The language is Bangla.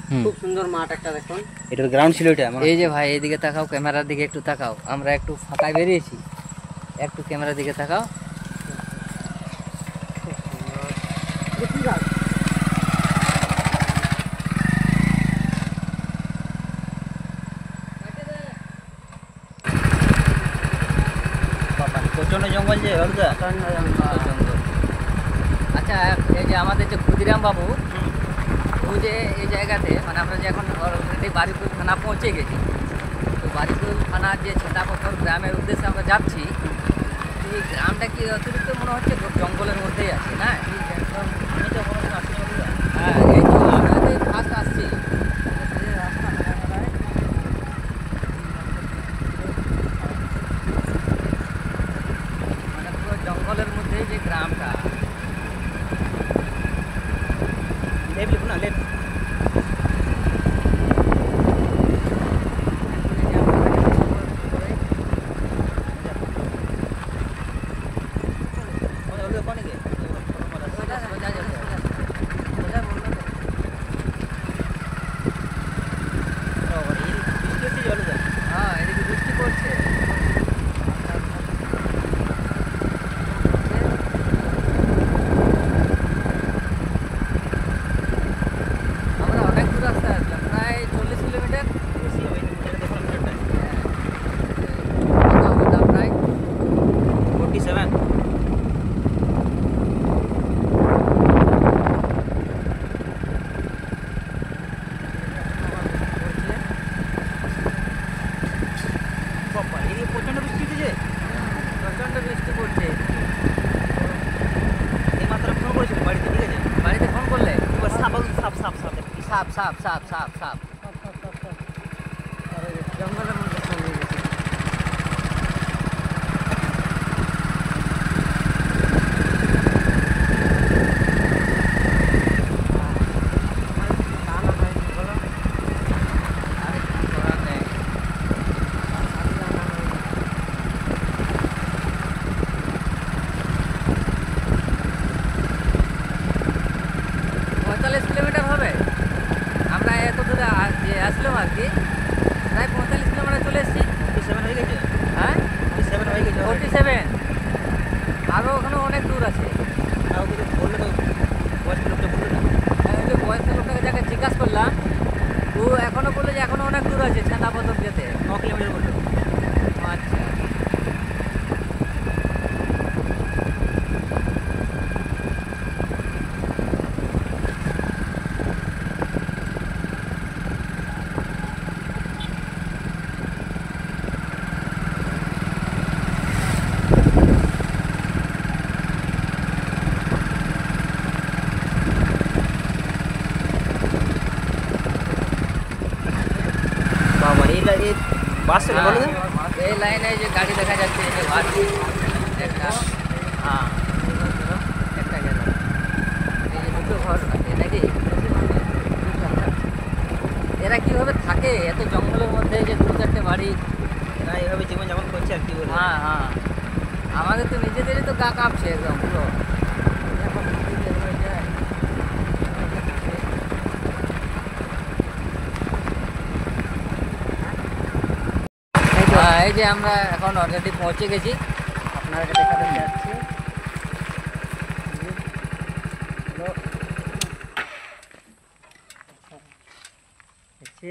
খুব সুন্দর মাঠ একটা দেখুন। এটার গ্রাউন্ড ছিল এটা আমার। এই যে ভাই এদিকে তাকাও, ক্যামেরার দিকে একটু তাকাও, আমরা একটু ফাঁকায় বেরিয়েছি, একটু ক্যামেরার দিকে তাকাও। প্রচন্ড জঙ্গল যে হলদা। জঙ্গল। আচ্ছা, এই যে আমাদের যে ক্ষুদিরাম বাবু, ও যে এই জায়গাতে মানে আমরা যে এখন অলরেডি বারিকুল থানা পৌঁছে গেছি, তো বারিকুল থানার যে ছেটাপথর গ্রামের উদ্দেশ্যে আমরা যাচ্ছি, এই গ্রামটা কি অতিরিক্ত মনে হচ্ছে জঙ্গলের মধ্যেই আছে না? আমি তো কোনো দিন আসিনি হলদা। হ্যাঁ, এই তো আমরা তো ফার্স্ট আসছি। মানে পুরো জঙ্গলের মধ্যেই যে গ্রামটা। লেফট লিখুন না, লেফট। হলদা কোনে গে? হ্যাঁ, এদিকে বৃষ্টি পড়ছে। আমরা অনেক দূর রাস্তা আসলাম, প্রায় 40 কিলোমিটার। কত হলো প্রায়? 47। প্রচন্ড বৃষ্টি হচ্ছে। প্রচণ্ড বৃষ্টি পড়ছে। এই মাত্র ফোন করেছিল বাড়িতে, ঠিক আছে? বাড়িতে ফোন করলে? এবার সাপ সাপ সাপ সাপ সাপ সাপ সাপ সাপ সাপ। জঙ্গলের মধ্যে চলে গেছে। আরে কি করার নেই। পঁয়তাল্লিশ কিলোমিটার হবে। আমরা এত দূরে যে আসলাম আর কি, প্রায় 45 কিলোমিটার চলে এসেছি। 47 হয়ে গেছে। হ্যাঁ, 47 হয়ে গেছে। 47। আরও ওখানে অনেক দূর আছে। তাও কিছু বললে তো বয়স্ক লোকটা বললো না। ওই যে বয়স্ক লোকটাকে যাকে জিজ্ঞাসা করলাম, ও এখনো বললো যে এখনো অনেক দূর আছে ছেঁদাপথর যেতে। 9 কিলোমিটার বললো। আচ্ছা, বাবা এই বাস চলে বলো না। এই লাইনে যে গাড়ি দেখা যাচ্ছে, এই যে বাড়ি একটা, হ্যাঁ একটা গেল, এই যে দুটো ঘর আছে নাকি? এরা কিভাবে থাকে এত জঙ্গলের মধ্যে, যে দু চারটে বাড়ি? না এইভাবে জীবন যাপন করছে আর কি বলবো। হ্যাঁ হ্যাঁ, আমাদের তো নিজেদেরই তো গা কাঁপছে একদম পুরো। এখন নদীতে হয়ে যায়। এই যে আমরা এখন অলরেডি পৌঁছে গেছি, আপনার কাছে দেখাতে যাচ্ছি। দেখছি